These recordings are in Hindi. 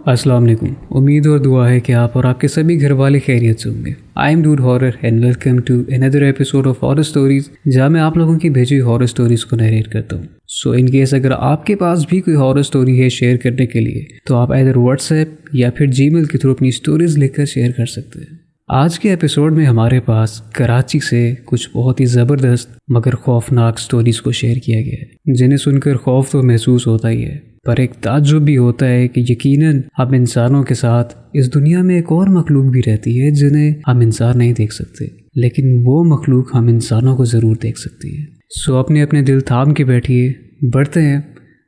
अस्सलाम वालेकुम। उम्मीद और दुआ है कि आप और आपके सभी घर वाले खैरियत से होंगे। I am Dude Horror and welcome to another episode of horror stories, जहाँ मैं आप लोगों की भेजी हुई हॉरर स्टोरीज को नरेट करता हूँ। सो इन केस अगर आपके पास भी कोई हॉरर स्टोरी है शेयर करने के लिए, तो आप इधर व्हाट्सएप या फिर जीमेल के थ्रू अपनी स्टोरीज लिखकर शेयर कर सकते हैं। आज के एपिसोड में हमारे पास कराची से कुछ बहुत ही ज़बरदस्त मगर खौफनाक स्टोरीज को शेयर किया गया है, जिन्हें सुनकर खौफ तो महसूस होता ही है, पर एक ताज्जुब भी होता है कि यकीनन हम इंसानों के साथ इस दुनिया में एक और मखलूक भी रहती है जिन्हें हम इंसान नहीं देख सकते, लेकिन वो मखलूक हम इंसानों को ज़रूर देख सकती है। सो अपने अपने दिल थाम के बैठिए, बढ़ते हैं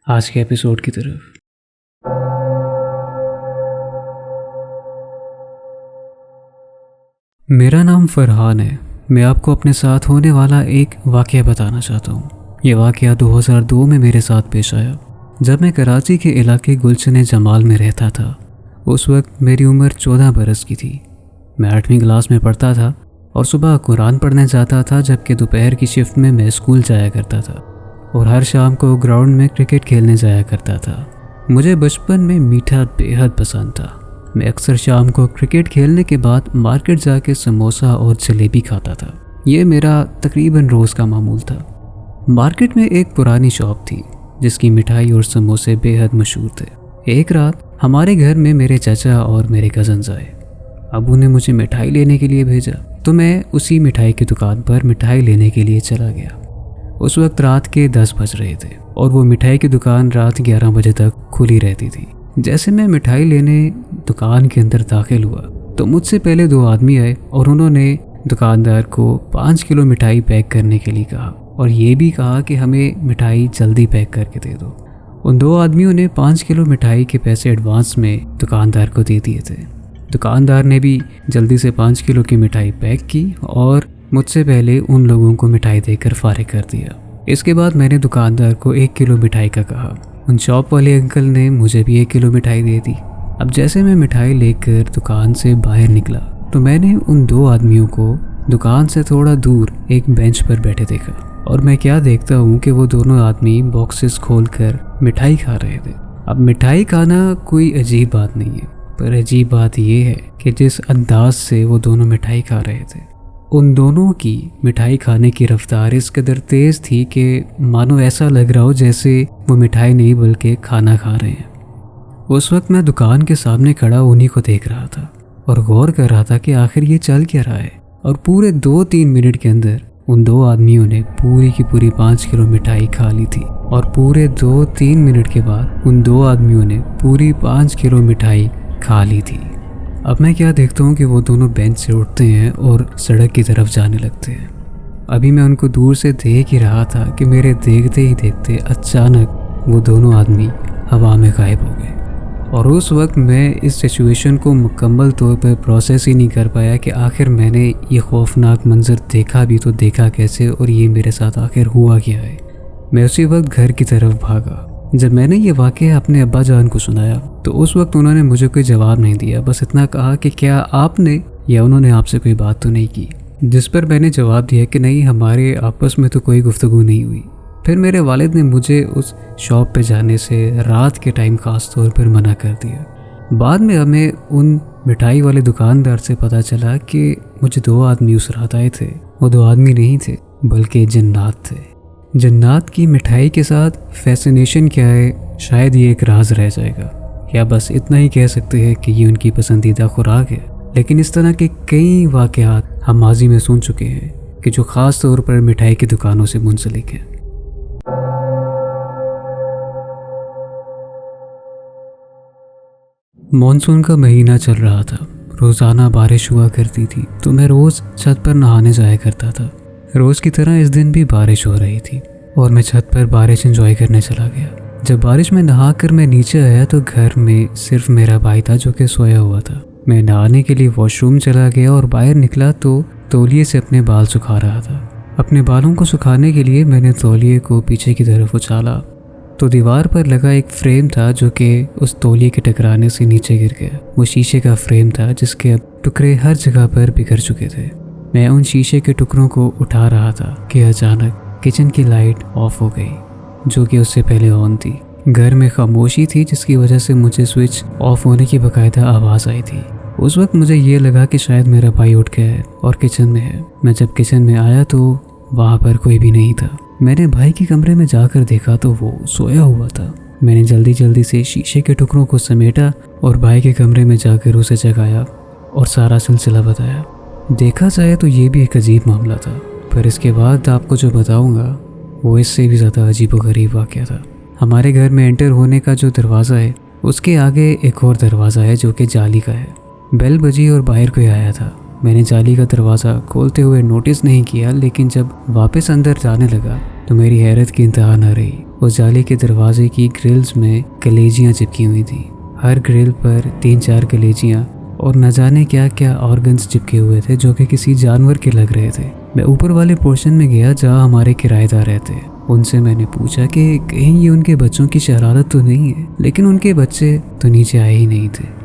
आज के एपिसोड की तरफ। मेरा नाम फरहान है। मैं आपको अपने साथ होने वाला एक वाक़या बताना चाहता हूँ। ये वाक़या 2002 में मेरे साथ पेश आया, जब मैं कराची के इलाके गुलशन जमाल में रहता था। उस वक्त मेरी उम्र 14 बरस की थी। मैं 8वीं क्लास में पढ़ता था और सुबह कुरान पढ़ने जाता था, जबकि दोपहर की शिफ्ट में मैं स्कूल जाया करता था और हर शाम को ग्राउंड में क्रिकेट खेलने जाया करता था। मुझे बचपन में मीठा बेहद पसंद था। मैं अक्सर शाम को क्रिकेट खेलने के बाद मार्केट जाके समोसा और जलेबी खाता था। ये मेरा तकरीबन रोज़ का मामूल था। मार्केट में एक पुरानी शॉप थी जिसकी मिठाई और समोसे बेहद मशहूर थे। एक रात हमारे घर में मेरे चाचा और मेरे कज़न्स आए। अबू ने मुझे मिठाई लेने के लिए भेजा, तो मैं उसी मिठाई की दुकान पर मिठाई लेने के लिए चला गया। उस वक्त रात के 10 बज रहे थे और वो मिठाई की दुकान रात 11 बजे तक खुली रहती थी। जैसे मैं मिठाई लेने दुकान के अंदर दाखिल हुआ, तो मुझसे पहले 2 आदमी आए और उन्होंने दुकानदार को 5 किलो मिठाई पैक करने के लिए कहा और ये भी कहा कि हमें मिठाई जल्दी पैक करके दे दो। उन 2 आदमियों ने 5 किलो मिठाई के पैसे एडवांस में दुकानदार को दे दिए थे। दुकानदार ने भी जल्दी से 5 किलो की मिठाई पैक की और मुझसे पहले उन लोगों को मिठाई देकर फारिग कर दिया। इसके बाद मैंने दुकानदार को 1 किलो मिठाई का कहा। उन शॉप वाले अंकल ने मुझे भी 1 किलो मिठाई दे दी। अब जैसे मैं मिठाई लेकर दुकान से बाहर निकला, तो मैंने उन 2 आदमियों को दुकान से थोड़ा दूर एक बेंच पर बैठे देखा और मैं क्या देखता हूँ कि वो दोनों आदमी बॉक्सेस खोलकर मिठाई खा रहे थे। अब मिठाई खाना कोई अजीब बात नहीं है, पर अजीब बात ये है कि जिस अंदाज से वो दोनों मिठाई खा रहे थे, उन दोनों की मिठाई खाने की रफ्तार इस कदर तेज़ थी कि मानो ऐसा लग रहा हो जैसे वो मिठाई नहीं बल्कि खाना खा रहे हैं। उस वक्त मैं दुकान के सामने खड़ा उन्हीं को देख रहा था और गौर कर रहा था कि आखिर ये चल क्या रहा है। और पूरे 2-3 मिनट के अंदर उन 2 आदमियों ने पूरी की पूरी 5 किलो मिठाई खा ली थी और पूरे 2-3 मिनट के बाद उन 2 आदमियों ने पूरी 5 किलो मिठाई खा ली थी। अब मैं क्या देखता हूँ कि वो दोनों बेंच से उठते हैं और सड़क की तरफ जाने लगते हैं। अभी मैं उनको दूर से देख ही रहा था कि मेरे देखते ही देखते अचानक वो दोनों आदमी हवा में गायब हो गए। और उस वक्त मैं इस सिचुएशन को मुकम्मल तौर पर प्रोसेस ही नहीं कर पाया कि आखिर मैंने ये खौफनाक मंजर देखा भी तो देखा कैसे और ये मेरे साथ आखिर हुआ क्या है। मैं उसी वक्त घर की तरफ भागा। जब मैंने ये वाक़या अपने अब्बा जान को सुनाया, तो उस वक्त उन्होंने मुझे कोई जवाब नहीं दिया, बस इतना कहा कि क्या आपने या उन्होंने आपसे कोई बात तो नहीं की। जिस पर मैंने जवाब दिया कि नहीं, हमारे आपस में तो कोई गुफ्तगू नहीं हुई। फिर मेरे वालिद ने मुझे उस शॉप पे जाने से रात के टाइम ख़ास तौर पर मना कर दिया। बाद में हमें उन मिठाई वाले दुकानदार से पता चला कि मुझे 2 आदमी उस रात आए थे। वो 2 आदमी नहीं थे बल्कि जन्नात थे। जन्नात की मिठाई के साथ फैसिनेशन क्या है, शायद ये एक राज रह जाएगा, या बस इतना ही कह सकते हैं कि ये उनकी पसंदीदा खुराक है। लेकिन इस तरह के कई वाक़यात हम माजी में सुन चुके हैं कि जो ख़ास तौर पर मिठाई की दुकानों से मुंसलिक हैं। मॉनसून का महीना चल रहा था। रोज़ाना बारिश हुआ करती थी, तो मैं रोज़ छत पर नहाने जाया करता था। रोज़ की तरह इस दिन भी बारिश हो रही थी और मैं छत पर बारिश एंजॉय करने चला गया। जब बारिश में नहाकर मैं नीचे आया, तो घर में सिर्फ मेरा भाई था जो कि सोया हुआ था। मैं नहाने के लिए वॉशरूम चला गया और बाहर निकला तो तौलिए से अपने बाल सुखा रहा था। अपने बालों को सुखाने के लिए मैंने तौलिए को पीछे की तरफ उछाला तो दीवार पर लगा एक फ्रेम था जो कि उस तौलिए के टकराने से नीचे गिर गया। वो शीशे का फ्रेम था जिसके अब टुकड़े हर जगह पर बिखर चुके थे। मैं उन शीशे के टुकड़ों को उठा रहा था कि अचानक किचन की लाइट ऑफ हो गई, जो कि उससे पहले ऑन थी। घर में खामोशी थी, जिसकी वजह से मुझे स्विच ऑफ होने की बाकायदा आवाज़ आई थी। उस वक्त मुझे ये लगा कि शायद मेरा भाई उठ गया है और किचन में है। मैं जब किचन में आया तो वहाँ पर कोई भी नहीं था। मैंने भाई के कमरे में जाकर देखा तो वो सोया हुआ था। मैंने जल्दी जल्दी से शीशे के टुकड़ों को समेटा और भाई के कमरे में जाकर उसे जगाया और सारा सिलसिला बताया। देखा जाए तो ये भी एक अजीब मामला था, पर इसके बाद आपको जो बताऊंगा वो इससे भी ज़्यादा अजीबोगरीब वाक़या था। हमारे घर में एंटर होने का जो दरवाज़ा है उसके आगे एक और दरवाज़ा है जो कि जाली का है। बेल बजी और बाहर कोई आया था। मैंने जाली का दरवाज़ा खोलते हुए नोटिस नहीं किया, लेकिन जब वापस अंदर जाने लगा तो मेरी हैरत की इंतहा न रही। उस जाली के दरवाजे की ग्रिल्स में कलेजियाँ चिपकी हुई थी। हर ग्रिल पर 3-4 कलेजियाँ और न जाने क्या क्या ऑर्गन्स चिपके हुए थे जो कि किसी जानवर के लग रहे थे। मैं ऊपर वाले पोर्शन में गया जहाँ हमारे किराएदार रहते हैं। उनसे मैंने पूछा कि कहीं ये उनके बच्चों की शरारत तो नहीं है, लेकिन उनके बच्चे तो नीचे आए ही नहीं थे।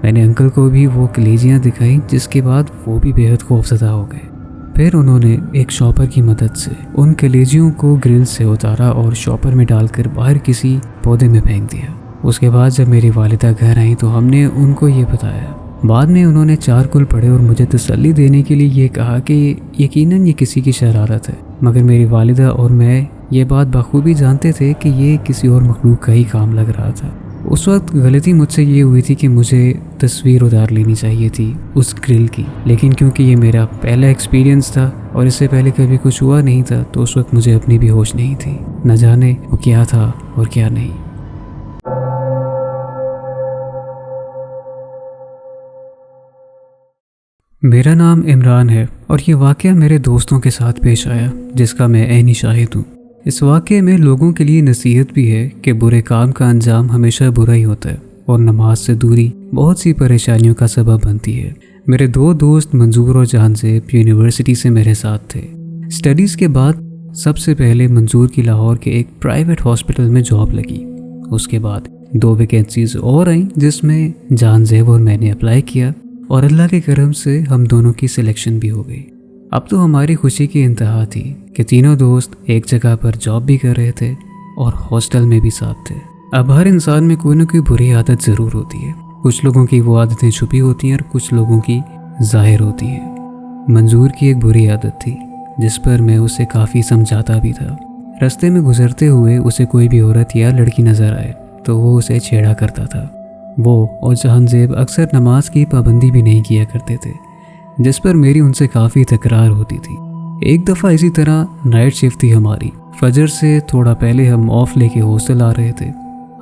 मैंने अंकल को भी वो कलेजियाँ दिखाई, जिसके बाद वो भी बेहद खौफजदा हो गए। फिर उन्होंने एक शॉपर की मदद से उन कलेजियों को ग्रिल से उतारा और शॉपर में डालकर बाहर किसी पौधे में फेंक दिया। उसके बाद जब मेरी वालिदा घर आई तो हमने उनको ये बताया। बाद में उन्होंने 4 कुल पढ़े और मुझे तसल्ली देने के लिए ये कहा कि यकीनन ये किसी की शरारत है, मगर मेरी वालिदा और मैं ये बात बखूबी जानते थे कि ये किसी और मखलूक का ही काम लग रहा था। उस वक्त गलती मुझसे ये हुई थी कि मुझे तस्वीर उतार लेनी चाहिए थी उस ग्रिल की, लेकिन क्योंकि ये मेरा पहला एक्सपीरियंस था और इससे पहले कभी कुछ हुआ नहीं था तो उस वक्त मुझे अपनी भी होश नहीं थी। न जाने वो क्या था और क्या नहीं। मेरा नाम इमरान है और ये वाक़या मेरे दोस्तों के साथ पेश आया, जिसका मैं ऐनी शाहिद हूँ। इस वाक़े में लोगों के लिए नसीहत भी है कि बुरे काम का अंजाम हमेशा बुरा ही होता है और नमाज से दूरी बहुत सी परेशानियों का सबब बनती है। मेरे 2 दोस्त मंजूर और जहानज़ेब यूनिवर्सिटी से मेरे साथ थे। स्टडीज़ के बाद सबसे पहले मंजूर की लाहौर के एक प्राइवेट हॉस्पिटल में जॉब लगी। उसके बाद 2 वैकेंसीज और आई, जिसमें जहानज़ेब और मैंने अप्लाई किया और अल्लाह के करम से हम दोनों की सिलेक्शन भी हो गई। अब तो हमारी खुशी की इंतहा थी कि तीनों दोस्त एक जगह पर जॉब भी कर रहे थे और हॉस्टल में भी साथ थे। अब हर इंसान में कोई ना कोई बुरी आदत ज़रूर होती है। कुछ लोगों की वो आदतें छुपी होती हैं और कुछ लोगों की ज़ाहिर होती हैं। मंजूर की एक बुरी आदत थी जिस पर मैं उसे काफ़ी समझाता भी था। रास्ते में गुजरते हुए उसे कोई भी औरत या लड़की नज़र आए तो वो उसे छेड़ा करता था। वो और जहानज़ेब अक्सर नमाज की पाबंदी भी नहीं किया करते थे, जिस पर मेरी उनसे काफ़ी तकरार होती थी। एक दफ़ा इसी तरह नाइट शिफ्ट थी हमारी। फजर से थोड़ा पहले हम ऑफ लेके हॉस्टल आ रहे थे।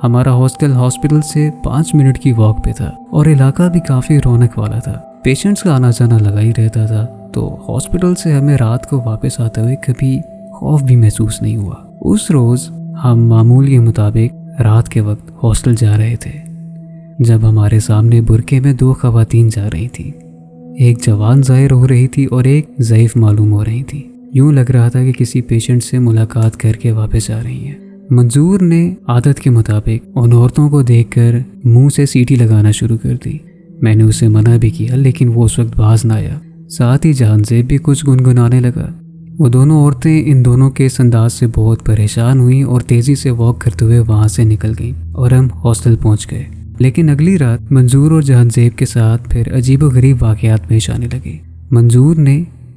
हमारा हॉस्टल हॉस्पिटल से 5 मिनट की वॉक पे था और इलाका भी काफ़ी रौनक वाला था। पेशेंट्स का आना जाना लगा ही रहता था, तो हॉस्पिटल से हमें रात को वापस आते हुए कभी खौफ भी महसूस नहीं हुआ। उस रोज़ हम मामूल के मुताबिक रात के वक्त हॉस्टल जा रहे थे जब हमारे सामने बुरके में 2 ख़वातीन जा रही थी। एक जवान ज़ाहिर हो रही थी और एक ज़ईफ़ मालूम हो रही थी। यूं लग रहा था कि किसी पेशेंट से मुलाकात करके वापस आ रही हैं। मंजूर ने आदत के मुताबिक उन औरतों को देखकर मुंह से सीटी लगाना शुरू कर दी। मैंने उसे मना भी किया, लेकिन वो उस वक्त बाज ना आया। साथ ही जहानज़ेब भी कुछ गुनगुनाने लगा। वो दोनों औरतें इन दोनों के इस अंदाज से बहुत परेशान हुई और तेज़ी से वॉक करते हुए वहाँ से निकल गईं और हम हॉस्टल पहुँच गए। लेकिन अगली रात मंजूर और जहानज़ेब के साथ फिर अजीबोगरीब वाक़यात पेश आने लगे। मंजूर ने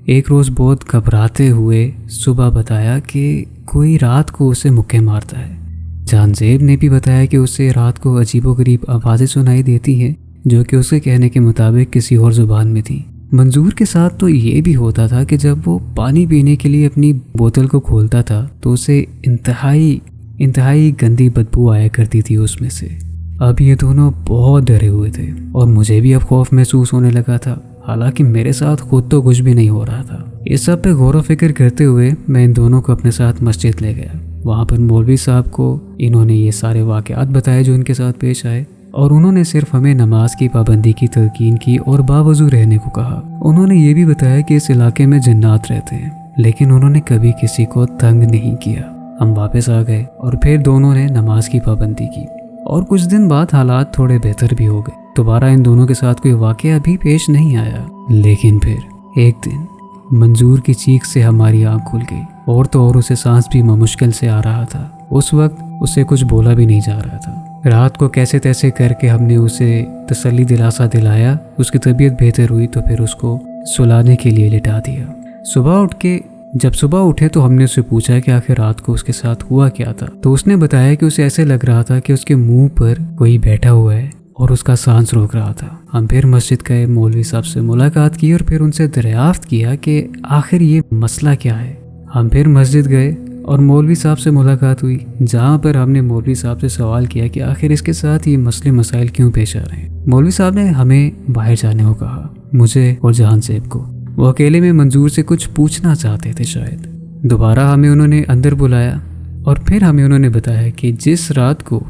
एक रोज़ बहुत घबराते हुए सुबह बताया कि कोई रात को उसे मुक्के मारता है। जहानज़ेब ने भी बताया कि उसे रात को अजीबोगरीब आवाज़ें सुनाई देती हैं जो कि उसके कहने के मुताबिक किसी और ज़ुबान में थी। मंजूर के साथ तो ये भी होता था कि जब वो पानी पीने के लिए अपनी बोतल को खोलता था तो उसे इंतहाई गंदी बदबू आया करती थी उसमें से। अब ये दोनों बहुत डरे हुए थे और मुझे भी अब खौफ महसूस होने लगा था, हालांकि मेरे साथ खुद तो कुछ भी नहीं हो रहा था। इस सब पे गौर व फिक्र करते हुए मैं इन दोनों को अपने साथ मस्जिद ले गया। वहाँ पर मौलवी साहब को इन्होंने ये सारे वाक़यात बताए जो इनके साथ पेश आए और उन्होंने सिर्फ हमें नमाज की पाबंदी की तलकीन की और बावजू रहने को कहा। उन्होंने ये भी बताया कि इस इलाके में जन्नात रहते हैं, लेकिन उन्होंने कभी किसी को तंग नहीं किया। हम वापस आ गए और फिर दोनों ने नमाज की पाबंदी की और कुछ दिन बाद हालात थोड़े बेहतर भी हो गए। दोबारा इन दोनों के साथ कोई वाक़या भी पेश नहीं आया। लेकिन फिर एक दिन मंजूर की चीख से हमारी आंख खुल गई। और तो और उसे सांस भी मुश्किल से आ रहा था। उस वक्त उसे कुछ बोला भी नहीं जा रहा था। रात को कैसे तैसे करके हमने उसे तसल्ली दिलासा दिलाया, उसकी तबीयत बेहतर हुई तो फिर उसको सुलाने के लिए लिटा दिया। जब सुबह उठे तो हमने उससे पूछा कि आखिर रात को उसके साथ हुआ क्या था। तो उसने बताया कि उसे ऐसे लग रहा था कि उसके मुंह पर कोई बैठा हुआ है और उसका सांस रोक रहा था। हम फिर मस्जिद गए, मौलवी साहब से मुलाकात की और फिर उनसे दरियाफ्त किया कि आखिर ये मसला क्या है। हम फिर मस्जिद गए और मौलवी साहब से मुलाकात हुई, जहाँ पर हमने मौलवी साहब से सवाल किया कि आखिर इसके साथ ये मसले मसाइल क्यों पेश आ रहे हैं। मौलवी साहब ने हमें बाहर जाने को कहा, मुझे और जहान सेब को। वो अकेले में मंजूर से कुछ पूछना चाहते थे शायद। दोबारा हमें उन्होंने अंदर बुलाया और फिर हमें उन्होंने बताया कि जिस रात को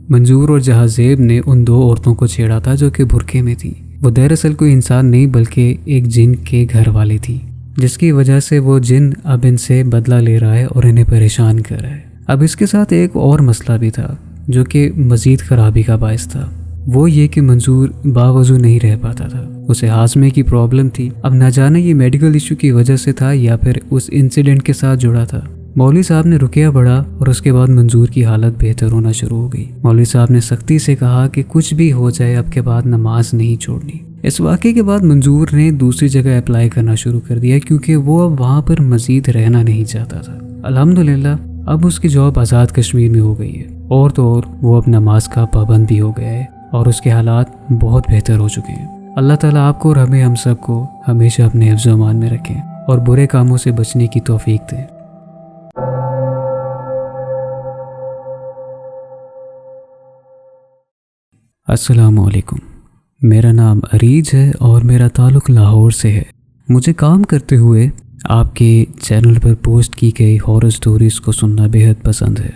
मंजूर और जहाज़ेब ने उन 2 औरतों को छेड़ा था जो कि बुरके में थी, वो दरअसल कोई इंसान नहीं बल्कि एक जिन के घर वाली थी, जिसकी वजह से वो जिन अब इनसे बदला ले रहा है और इन्हें परेशान कर रहा है। अब इसके साथ एक और मसला भी था जो कि मज़ीद खराबी का बायस था। वो ये कि मंजूर बावजू नहीं रह पाता था, उसे हाजमे की प्रॉब्लम थी। अब न जाने ये मेडिकल इशू की वजह से था या फिर उस इंसिडेंट के साथ जुड़ा था। मौलवी साहब ने रुकिया पड़ा और उसके बाद मंजूर की हालत बेहतर होना शुरू हो गई। मौलवी साहब ने सख्ती से कहा कि कुछ भी हो जाए अब के बाद नमाज नहीं छोड़नी। इस वाक़े के बाद मंजूर ने दूसरी जगह अप्लाई करना शुरू कर दिया क्योंकि वो अब वहाँ पर मज़ीद रहना नहीं चाहता था। अल्हम्दुलिल्लाह अब उसकी जॉब आज़ाद कश्मीर में हो गई है और तो और वो अब नमाज का पाबंद भी हो गया है और उसके हालात बहुत बेहतर हो चुके हैं। अल्लाह ताला आपको और हमें हम सबको हमेशा अपने हिफ्ज़ व अमान में रखें और बुरे कामों से बचने की तौफीक दें। अस्सलामु अलैकुम, मेरा नाम अरीज है और मेरा ताल्लुक़ लाहौर से है। मुझे काम करते हुए आपके चैनल पर पोस्ट की गई हॉरर स्टोरीज़ को सुनना बेहद पसंद है।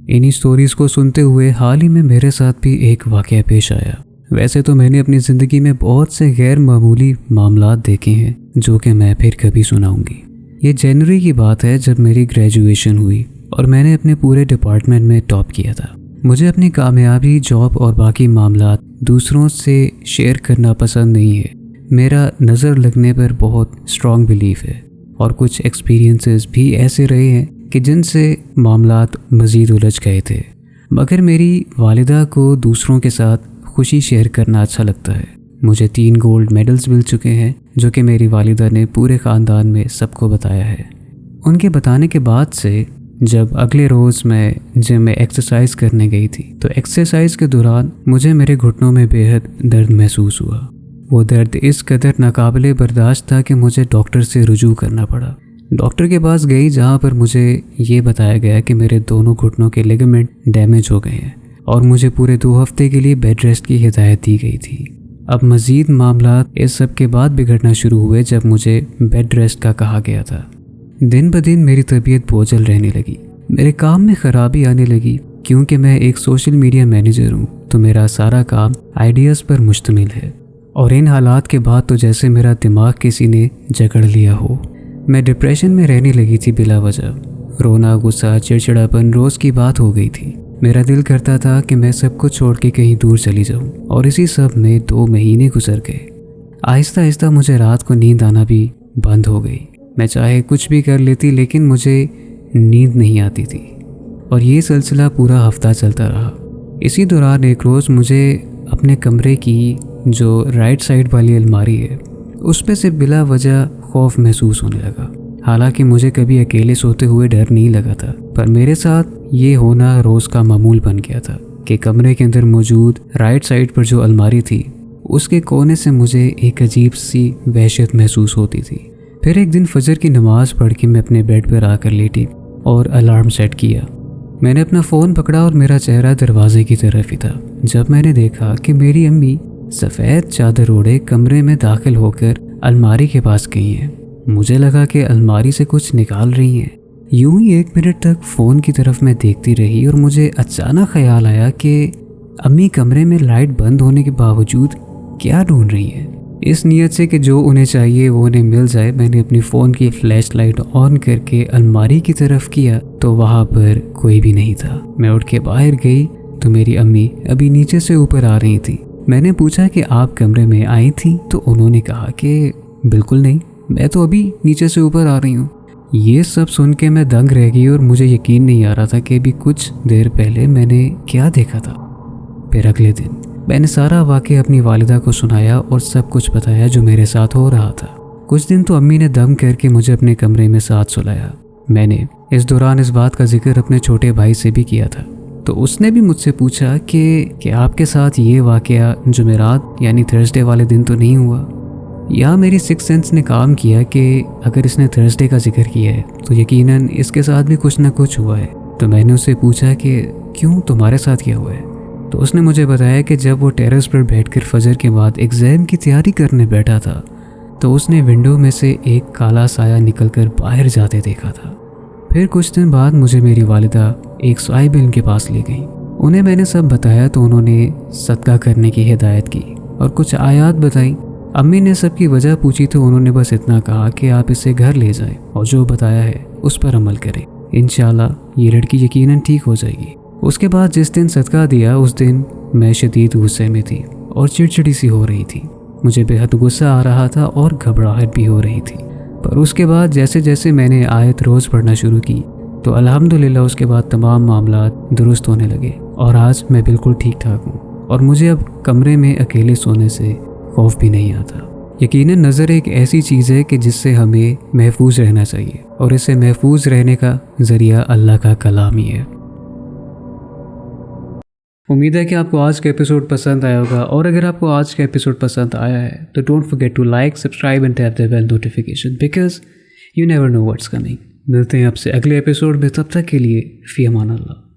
इन्हीं स्टोरीज़ को सुनते हुए हाल ही में मेरे साथ भी एक वाक़या पेश आया। वैसे तो मैंने अपनी ज़िंदगी में बहुत से गैर मामूली मामलात देखे हैं जो कि मैं फिर कभी सुनाऊंगी। ये जनवरी की बात है जब मेरी ग्रेजुएशन हुई और मैंने अपने पूरे डिपार्टमेंट में टॉप किया था। मुझे अपनी कामयाबी, जॉब और बाकी मामलात दूसरों से शेयर करना पसंद नहीं है। मेरा नज़र लगने पर बहुत स्ट्रॉन्ग बिलीफ है और कुछ एक्सपीरियंसेस भी ऐसे रहे हैं कि जिनसे मामलात मज़ीद उलझ गए थे। मगर मेरी वालिदा को दूसरों के साथ खुशी शेयर करना अच्छा लगता है। मुझे 3 गोल्ड मेडल्स मिल चुके हैं जो कि मेरी वालिदा ने पूरे ख़ानदान में सबको बताया है। उनके बताने के बाद से जब अगले रोज़ मैं जिम में एक्सरसाइज करने गई थी तो एक्सरसाइज के दौरान मुझे मेरे घुटनों में बेहद दर्द महसूस हुआ। वो दर्द इस कदर नाकाबिले बर्दाश्त था कि मुझे डॉक्टर से रुजू करना पड़ा। डॉक्टर के पास गई जहाँ पर मुझे ये बताया गया कि मेरे दोनों घुटनों के लिगामेंट डैमेज हो गए हैं और मुझे पूरे 2 हफ्ते के लिए बेड रेस्ट की हिदायत दी गई थी। अब मज़ीद मामला इस सब के बाद बिगड़ना शुरू हुए जब मुझे बेड रेस्ट का कहा गया था। दिन ब दिन मेरी तबीयत बोझल रहने लगी, मेरे काम में ख़राबी आने लगी। क्योंकि मैं एक सोशल मीडिया मैनेजर हूँ तो मेरा सारा काम आइडियाज़ पर मुश्तमिल है और इन हालात के बाद तो जैसे मेरा दिमाग किसी ने जकड़ लिया हो। मैं डिप्रेशन में रहने लगी थी बिला वजह। रोना, गुस्सा, चिड़चिड़ापन रोज़ की बात हो गई थी। मेरा दिल करता था कि मैं सब कुछ छोड़ के कहीं दूर चली जाऊं और इसी सब में 2 महीने गुजर गए। आहिस्ता आहिस्ता मुझे रात को नींद आना भी बंद हो गई। मैं चाहे कुछ भी कर लेती लेकिन मुझे नींद नहीं आती थी और ये सिलसिला पूरा हफ्ता चलता रहा। इसी दौरान एक रोज़ मुझे अपने कमरे की जो राइट साइड वाली अलमारी है उस पे से बिला वजह खौफ महसूस होने लगा। हालांकि मुझे कभी अकेले सोते हुए डर नहीं लगा था, पर मेरे साथ ये होना रोज़ का मामूल बन गया था कि कमरे के अंदर मौजूद राइट साइड पर जो अलमारी थी उसके कोने से मुझे एक अजीब सी वहशत महसूस होती थी। फिर एक दिन फजर की नमाज़ पढ़ के मैं अपने बेड पर आकर लेटी और अलार्म सेट किया। मैंने अपना फ़ोन पकड़ा और मेरा चेहरा दरवाजे की तरफ ही था जब मैंने देखा कि मेरी अम्मी सफ़ेद चादर ओढ़े कमरे में दाखिल होकर अलमारी के पास गई हैं। मुझे लगा कि अलमारी से कुछ निकाल रही हैं। यूं ही 1 मिनट तक फ़ोन की तरफ मैं देखती रही और मुझे अचानक ख्याल आया कि अम्मी कमरे में लाइट बंद होने के बावजूद क्या ढूंढ रही हैं। इस नीयत से कि जो उन्हें चाहिए वो उन्हें मिल जाए, मैंने अपनी फ़ोन की फ्लैश लाइट ऑन करके अलमारी की तरफ किया तो वहाँ पर कोई भी नहीं था। मैं उठ के बाहर गई तो मेरी अम्मी अभी नीचे से ऊपर आ रही थी। मैंने पूछा कि आप कमरे में आई थी तो उन्होंने कहा कि बिल्कुल नहीं, मैं तो अभी नीचे से ऊपर आ रही हूँ। ये सब सुन के मैं दंग रह गई और मुझे यकीन नहीं आ रहा था कि अभी कुछ देर पहले मैंने क्या देखा था। फिर अगले दिन मैंने सारा वाक़या अपनी वालिदा को सुनाया और सब कुछ बताया जो मेरे साथ हो रहा था। कुछ दिन तो अम्मी ने दम करके मुझे अपने कमरे में साथ सुलाया। मैंने इस दौरान इस बात का जिक्र अपने छोटे भाई से भी किया था, तो उसने भी मुझसे पूछा कि आपके साथ ये वाक़या जुमेरात यानी थर्सडे वाले दिन तो नहीं हुआ। या मेरी सिक्स सेंस ने काम किया कि अगर इसने थर्सडे का जिक्र किया है तो यकीनन इसके साथ भी कुछ ना कुछ हुआ है। तो मैंने उससे पूछा कि क्यों, तुम्हारे साथ क्या हुआ है? तो उसने मुझे बताया कि जब वो टेरेस पर बैठकर फजर के बाद एग्ज़ाम की तैयारी करने बैठा था तो उसने विंडो में से एक काला साया निकलकर बाहर जाते देखा था। फिर कुछ दिन बाद मुझे मेरी वालिदा एक साहिब इल्म के पास ले गई। उन्हें मैंने सब बताया तो उन्होंने सदका करने की हिदायत की और कुछ आयात बताई। अम्मी ने सबकी वजह पूछी तो उन्होंने बस इतना कहा कि आप इसे घर ले जाएं और जो बताया है उस पर अमल करें, इंशाल्लाह ये लड़की यकीनन ठीक हो जाएगी। उसके बाद जिस दिन सदका दिया उस दिन मैं शदीद गुस्से में थी और चिड़चिड़ी सी हो रही थी। मुझे बेहद गुस्सा आ रहा था और घबराहट भी हो रही थी। पर उसके बाद जैसे जैसे मैंने आयत रोज़ पढ़ना शुरू की तो अल्हम्दुलिल्लाह उसके बाद तमाम मामलात दुरुस्त होने लगे और आज मैं बिल्कुल ठीक ठाक हूँ और मुझे अब कमरे में अकेले सोने से खौफ भी नहीं आता। यकीनन नज़र एक ऐसी चीज़ है कि जिससे हमें महफूज रहना चाहिए और इससे महफूज रहने का ज़रिया अल्लाह का कलाम ही है। उम्मीद है कि आपको आज का एपिसोड पसंद आया होगा, और अगर आपको आज का एपिसोड पसंद आया है तो don't forget to like, subscribe and tap the bell notification because you never know what's coming. मिलते हैं आपसे अगले एपिसोड में, तब तक के लिए फ़ी अमान अल्लाह।